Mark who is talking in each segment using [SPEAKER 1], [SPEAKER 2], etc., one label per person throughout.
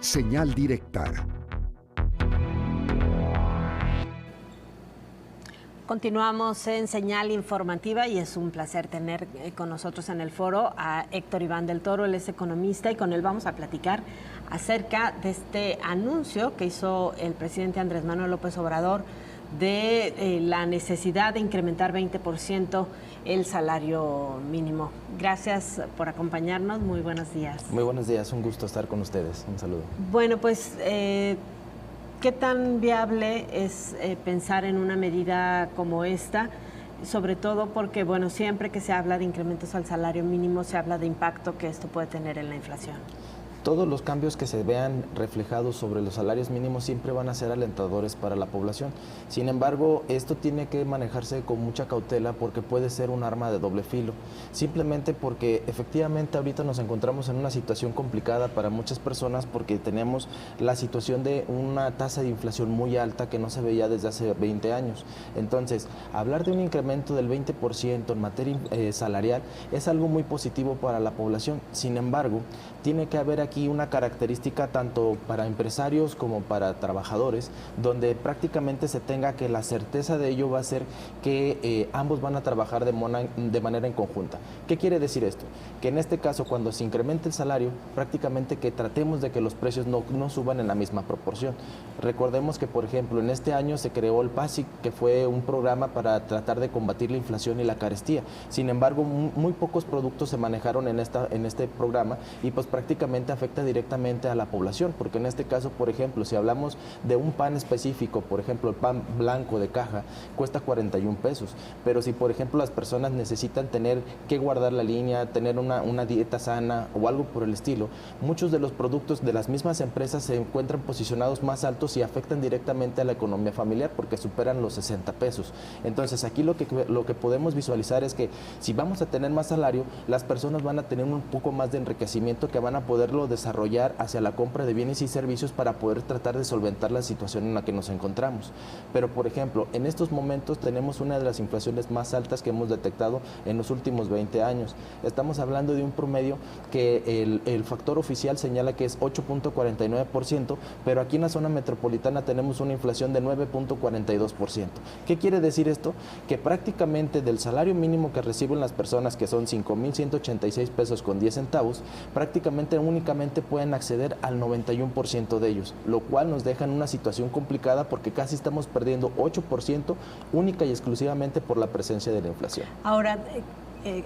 [SPEAKER 1] Señal directa.
[SPEAKER 2] Continuamos en Señal Informativa y es un placer tener con nosotros en el foro a Héctor Iván del Toro. Él es economista y con él vamos a platicar acerca de este anuncio que hizo el presidente Andrés Manuel López Obrador de la necesidad de incrementar 20% el salario mínimo. Gracias por acompañarnos. Muy buenos días.
[SPEAKER 3] Muy buenos días. Un gusto estar con ustedes. Un saludo.
[SPEAKER 2] Bueno, pues ¿qué tan viable es pensar en una medida como esta? Sobre todo porque, bueno, siempre que se habla de incrementos al salario mínimo, se habla de impacto que esto puede tener en la inflación.
[SPEAKER 3] Todos los cambios que se vean reflejados sobre los salarios mínimos siempre van a ser alentadores para la población. Sin embargo, esto tiene que manejarse con mucha cautela porque puede ser un arma de doble filo. Simplemente porque efectivamente ahorita nos encontramos en una situación complicada para muchas personas porque tenemos la situación de una tasa de inflación muy alta que no se veía desde hace 20 años. Entonces, hablar de un incremento del 20% en materia salarial es algo muy positivo para la población. Sin embargo, tiene que haber aquí una característica tanto para empresarios como para trabajadores, donde prácticamente se tenga que la certeza de ello va a ser que ambos van a trabajar de manera en conjunta. ¿Qué quiere decir esto? Que en este caso, cuando se incremente el salario, prácticamente que tratemos de que los precios no suban en la misma proporción. Recordemos que, por ejemplo, en este año se creó el PASIC, que fue un programa para tratar de combatir la inflación y la carestía. Sin embargo, muy pocos productos se manejaron en este programa y pues prácticamente afecta directamente a la población, porque en este caso, por ejemplo, si hablamos de un pan específico, por ejemplo, el pan blanco de caja cuesta 41 pesos, pero si, por ejemplo, las personas necesitan tener que guardar la línea, tener una dieta sana o algo por el estilo, muchos de los productos de las mismas empresas se encuentran posicionados más altos y afectan directamente a la economía familiar porque superan los 60 pesos. Entonces, aquí lo que podemos visualizar es que si vamos a tener más salario, las personas van a tener un poco más de enriquecimiento que van a poderlo desarrollar hacia la compra de bienes y servicios para poder tratar de solventar la situación en la que nos encontramos. Pero, por ejemplo, en estos momentos tenemos una de las inflaciones más altas que hemos detectado en los últimos 20 años. Estamos hablando de un promedio que el factor oficial señala que es 8.49%, pero aquí en la zona metropolitana tenemos una inflación de 9.42%. ¿Qué quiere decir esto? Que prácticamente del salario mínimo que reciben las personas, que son 5.186 pesos con 10 centavos, prácticamente únicamente pueden acceder al 91% de ellos, lo cual nos deja en una situación complicada porque casi estamos perdiendo 8% única y exclusivamente por la presencia de la inflación.
[SPEAKER 2] Ahora,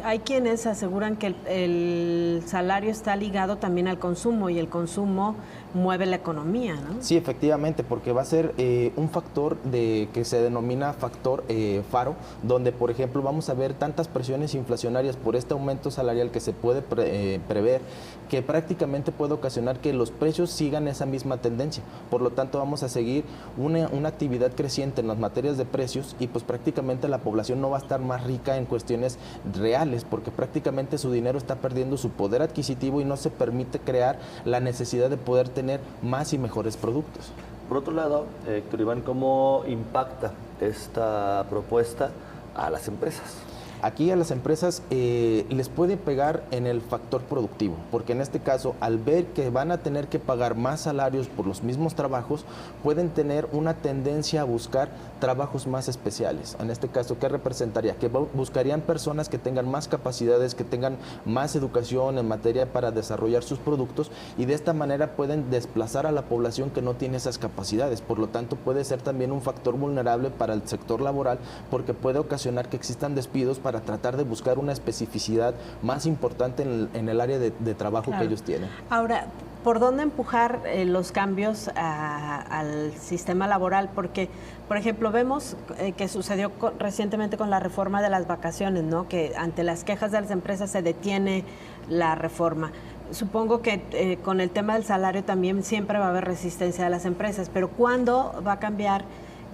[SPEAKER 2] hay quienes aseguran que el salario está ligado también al consumo y el consumo mueve la economía, ¿no?
[SPEAKER 3] Sí, efectivamente, porque va a ser un factor que se denomina factor faro, donde, por ejemplo, vamos a ver tantas presiones inflacionarias por este aumento salarial que se puede prever, que prácticamente puede ocasionar que los precios sigan esa misma tendencia. Por lo tanto, vamos a seguir una actividad creciente en las materias de precios y pues prácticamente la población no va a estar más rica en cuestiones reales, porque prácticamente su dinero está perdiendo su poder adquisitivo y no se permite crear la necesidad de poder tener más y mejores productos.
[SPEAKER 4] Por otro lado, Héctor Iván, ¿cómo impacta esta propuesta a las empresas?
[SPEAKER 3] Aquí a las empresas les puede pegar en el factor productivo, porque en este caso, al ver que van a tener que pagar más salarios por los mismos trabajos, pueden tener una tendencia a buscar trabajos más especiales. En este caso, ¿qué representaría? Que buscarían personas que tengan más capacidades, que tengan más educación en materia para desarrollar sus productos y de esta manera pueden desplazar a la población que no tiene esas capacidades. Por lo tanto, puede ser también un factor vulnerable para el sector laboral porque puede ocasionar que existan despidos para tratar de buscar una especificidad más importante en el área de trabajo que ellos tienen.
[SPEAKER 2] Ahora, ¿por dónde empujar los cambios al sistema laboral? Porque, por ejemplo, vemos que sucedió recientemente con la reforma de las vacaciones, ¿no? Que ante las quejas de las empresas se detiene la reforma. Supongo que con el tema del salario también siempre va a haber resistencia de las empresas, pero ¿cuándo va a cambiar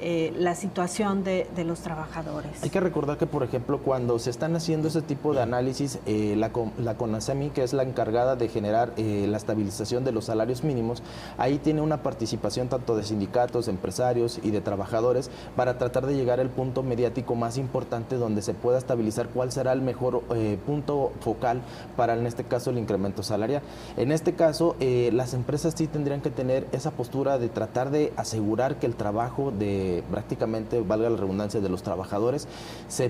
[SPEAKER 2] la situación de los trabajadores.
[SPEAKER 3] Hay que recordar que, por ejemplo, cuando se están haciendo ese tipo de análisis, la CONASEMI, que es la encargada de generar la estabilización de los salarios mínimos, ahí tiene una participación tanto de sindicatos, empresarios y de trabajadores para tratar de llegar al punto mediático más importante donde se pueda estabilizar cuál será el mejor punto focal para, en este caso, el incremento salarial. En este caso, las empresas sí tendrían que tener esa postura de tratar de asegurar que el trabajo de prácticamente, valga la redundancia, de los trabajadores se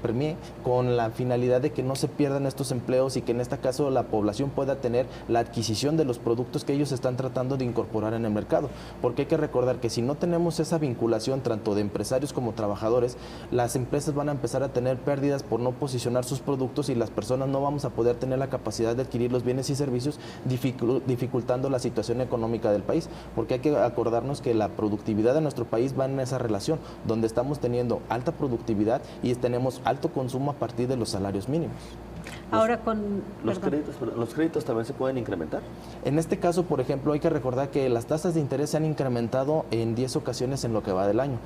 [SPEAKER 3] premie con la finalidad de que no se pierdan estos empleos y que en este caso la población pueda tener la adquisición de los productos que ellos están tratando de incorporar en el mercado. Porque hay que recordar que si no tenemos esa vinculación tanto de empresarios como trabajadores, las empresas van a empezar a tener pérdidas por no posicionar sus productos y las personas no vamos a poder tener la capacidad de adquirir los bienes y servicios, dificultando la situación económica del país. Porque hay que acordarnos que la productividad de nuestro país va en esa relación, donde estamos teniendo alta productividad y tenemos alto consumo a partir de los salarios mínimos.
[SPEAKER 2] Ahora
[SPEAKER 4] los créditos también se pueden incrementar.
[SPEAKER 3] En este caso, por ejemplo, hay que recordar que las tasas de interés se han incrementado en 10 ocasiones en lo que va del año.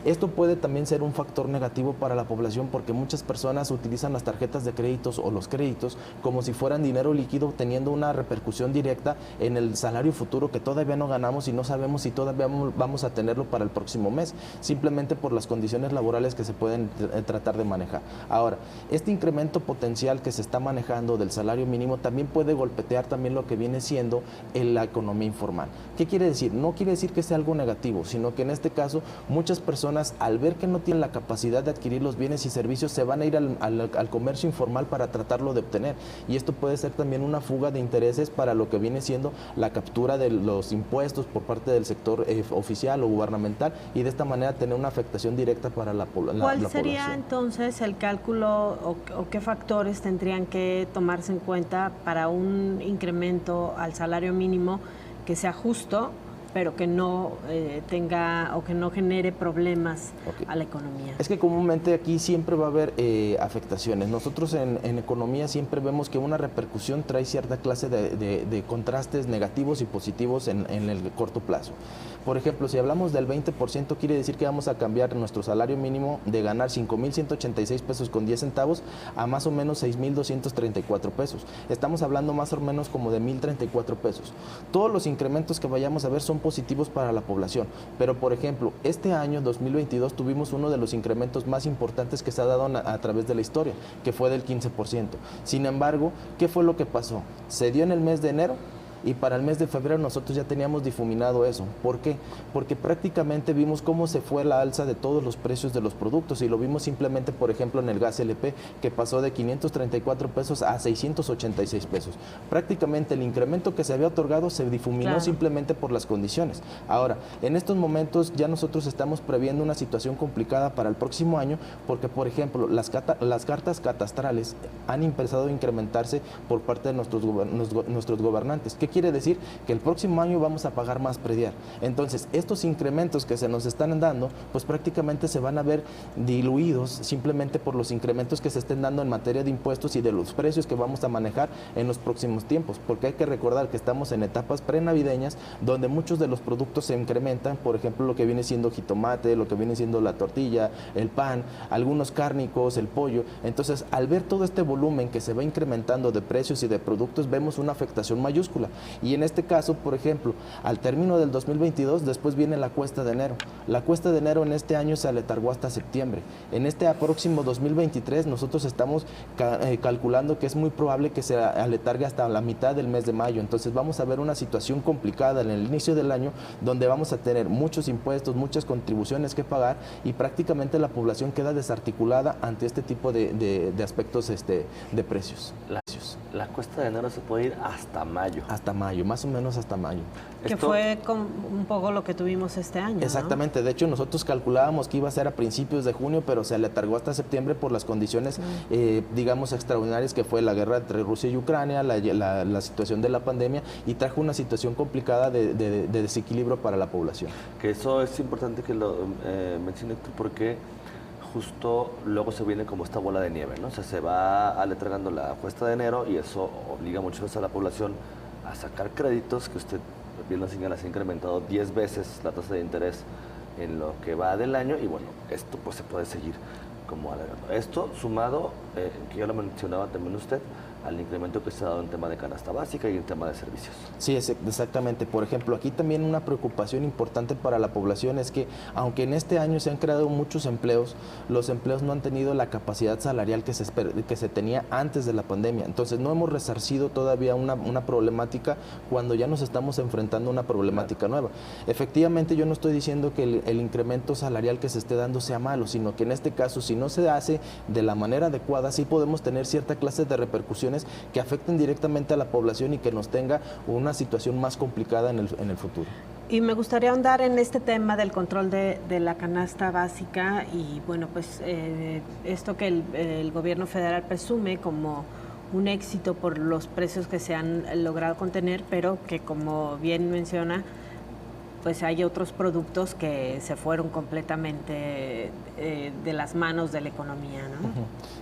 [SPEAKER 3] Esto puede también ser un factor negativo para la población porque muchas personas utilizan las tarjetas de créditos o los créditos como si fueran dinero líquido, teniendo una repercusión directa en el salario futuro que todavía no ganamos y no sabemos si todavía vamos a tenerlo para el próximo mes, simplemente por las condiciones laborales que se pueden tratar de manejar. Ahora, este incremento potencial que se está manejando del salario mínimo también puede golpetear también lo que viene siendo en la economía informal. ¿Qué quiere decir? No quiere decir que sea algo negativo, sino que en este caso muchas personas, al ver que no tienen la capacidad de adquirir los bienes y servicios, se van a ir al comercio informal para tratarlo de obtener, y esto puede ser también una fuga de intereses para lo que viene siendo la captura de los impuestos por parte del sector oficial o gubernamental, y de esta manera tener una afectación directa para la población.
[SPEAKER 2] ¿Cuál sería entonces el cálculo o qué factores tendrían que tomarse en cuenta para un incremento al salario mínimo que sea justo, pero que no tenga o que no genere problemas a la economía?
[SPEAKER 3] Es que comúnmente aquí siempre va a haber afectaciones. Nosotros en economía siempre vemos que una repercusión trae cierta clase de contrastes negativos y positivos en el corto plazo. Por ejemplo, si hablamos del 20%, quiere decir que vamos a cambiar nuestro salario mínimo de ganar 5,186 pesos con 10 centavos a más o menos 6,234 pesos. Estamos hablando más o menos como de 1,034 pesos. Todos los incrementos que vayamos a ver son positivos para la población, pero por ejemplo, este año 2022 tuvimos uno de los incrementos más importantes que se ha dado a través de la historia, que fue del 15%. Sin embargo, ¿qué fue lo que pasó? Se dio en el mes de enero, y para el mes de febrero nosotros ya teníamos difuminado eso. ¿Por qué? Porque prácticamente vimos cómo se fue la alza de todos los precios de los productos y lo vimos simplemente, por ejemplo, en el gas LP, que pasó de 534 pesos a 686 pesos. Prácticamente el incremento que se había otorgado se difuminó simplemente por las condiciones. Ahora, en estos momentos ya nosotros estamos previendo una situación complicada para el próximo año porque, por ejemplo, las cartas catastrales han empezado a incrementarse por parte de nuestros gobernantes. ¿Qué quiere decir? Que el próximo año vamos a pagar más predial. Entonces, estos incrementos que se nos están dando, pues prácticamente se van a ver diluidos simplemente por los incrementos que se estén dando en materia de impuestos y de los precios que vamos a manejar en los próximos tiempos, porque hay que recordar que estamos en etapas prenavideñas donde muchos de los productos se incrementan, por ejemplo, lo que viene siendo jitomate, lo que viene siendo la tortilla, el pan, algunos cárnicos, el pollo. Entonces, al ver todo este volumen que se va incrementando de precios y de productos, vemos una afectación mayúscula. Y en este caso, por ejemplo, al término del 2022, después viene la cuesta de enero. La cuesta de enero en este año se aletargó hasta septiembre. En este próximo 2023, nosotros estamos calculando que es muy probable que se aletargue hasta la mitad del mes de mayo. Entonces vamos a ver una situación complicada en el inicio del año, donde vamos a tener muchos impuestos, muchas contribuciones que pagar y prácticamente la población queda desarticulada ante este tipo de aspectos de precios.
[SPEAKER 4] La cuesta de enero se puede ir hasta mayo.
[SPEAKER 3] Hasta mayo, más o menos hasta mayo.
[SPEAKER 2] Que fue un poco lo que tuvimos este año.
[SPEAKER 3] Exactamente, ¿no? De hecho nosotros calculábamos que iba a ser a principios de junio, pero se aletargó hasta septiembre por las condiciones, digamos, extraordinarias que fue la guerra entre Rusia y Ucrania, la situación de la pandemia, y trajo una situación complicada de desequilibrio para la población.
[SPEAKER 4] Que eso es importante que lo menciones tú, porque justo luego se viene como esta bola de nieve, ¿no? O sea, se va aletargando la cuesta de enero y eso obliga muchas veces a la población a sacar créditos, que usted bien lo señala, se ha incrementado 10 veces la tasa de interés en lo que va del año y bueno, esto pues se puede seguir como alargando. Esto sumado, que ya lo mencionaba también usted, al incremento que se ha dado en tema de canasta básica y en tema de servicios.
[SPEAKER 3] Sí, exactamente. Por ejemplo, aquí también una preocupación importante para la población es que, aunque en este año se han creado muchos empleos, los empleos no han tenido la capacidad salarial que se tenía antes de la pandemia. Entonces, no hemos resarcido todavía una problemática cuando ya nos estamos enfrentando a una problemática nueva. Efectivamente, yo no estoy diciendo que el incremento salarial que se esté dando sea malo, sino que en este caso, si no se hace de la manera adecuada, sí podemos tener cierta clase de repercusiones que afecten directamente a la población y que nos tenga una situación más complicada en el futuro.
[SPEAKER 2] Y me gustaría ahondar en este tema del control de la canasta básica y bueno, pues esto que el gobierno federal presume como un éxito por los precios que se han logrado contener, pero que como bien menciona, pues hay otros productos que se fueron completamente de las manos de la economía, ¿no?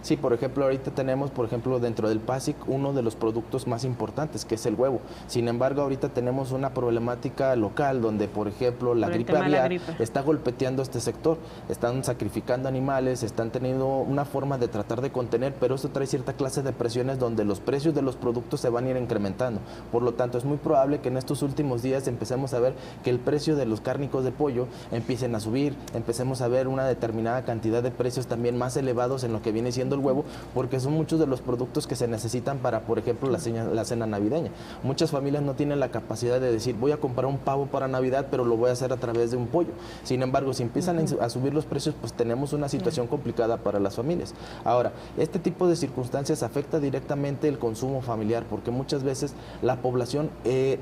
[SPEAKER 3] Sí, por ejemplo, ahorita tenemos, por ejemplo, dentro del PASIC, uno de los productos más importantes, que es el huevo. Sin embargo, ahorita tenemos una problemática local donde, por ejemplo, la gripe aviar está golpeteando este sector. Están sacrificando animales, están teniendo una forma de tratar de contener, pero esto trae cierta clase de presiones donde los precios de los productos se van a ir incrementando. Por lo tanto, es muy probable que en estos últimos días empecemos a ver que el precio de los cárnicos de pollo empiecen a subir, empecemos a ver una determinada cantidad de precios también más elevados en lo que viene siendo el huevo, porque son muchos de los productos que se necesitan para, por ejemplo, la cena navideña. Muchas familias no tienen la capacidad de decir, voy a comprar un pavo para Navidad, pero lo voy a hacer a través de un pollo. Sin embargo, si empiezan a subir los precios, pues tenemos una situación complicada para las familias. Ahora, este tipo de circunstancias afecta directamente el consumo familiar, porque muchas veces la población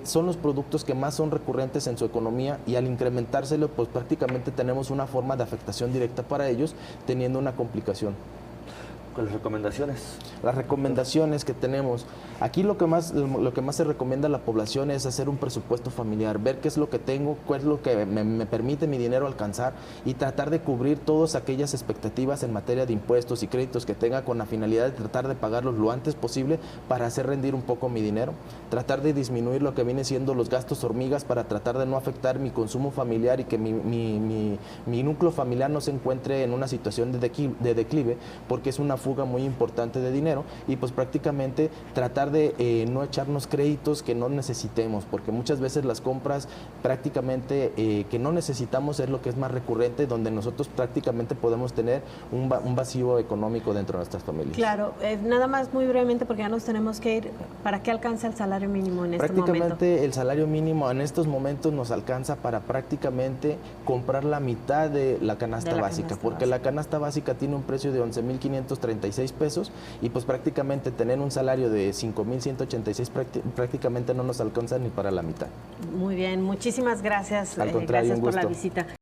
[SPEAKER 3] son los productos que más son recurrentes en su economía y al incrementárselo, pues prácticamente tenemos una forma de afectación directa para ellos, teniendo una complicación.
[SPEAKER 4] ¿Con las recomendaciones?
[SPEAKER 3] Las recomendaciones que tenemos. Aquí lo que más se recomienda a la población es hacer un presupuesto familiar, ver qué es lo que tengo, cuál es lo que me permite mi dinero alcanzar y tratar de cubrir todas aquellas expectativas en materia de impuestos y créditos que tenga con la finalidad de tratar de pagarlos lo antes posible para hacer rendir un poco mi dinero, tratar de disminuir lo que viene siendo los gastos hormigas para tratar de no afectar mi consumo familiar y que mi núcleo familiar no se encuentre en una situación de declive, porque es una fuga muy importante de dinero y pues prácticamente tratar de no echarnos créditos que no necesitemos, porque muchas veces las compras prácticamente que no necesitamos es lo que es más recurrente, donde nosotros prácticamente podemos tener un vacío económico dentro de nuestras familias.
[SPEAKER 2] Claro, nada más muy brevemente porque ya nos tenemos que ir. ¿Para qué alcanza el salario mínimo en este momento?
[SPEAKER 3] Prácticamente el salario mínimo en estos momentos nos alcanza para prácticamente comprar la mitad de la canasta básica, porque la canasta básica tiene un precio de 11,536 pesos y pues prácticamente tener un salario de 5,186 prácticamente no nos alcanza ni para la mitad.
[SPEAKER 2] Muy bien, muchísimas gracias.
[SPEAKER 3] Al contrario,
[SPEAKER 2] gracias
[SPEAKER 3] un
[SPEAKER 2] por
[SPEAKER 3] gusto.
[SPEAKER 2] la visita.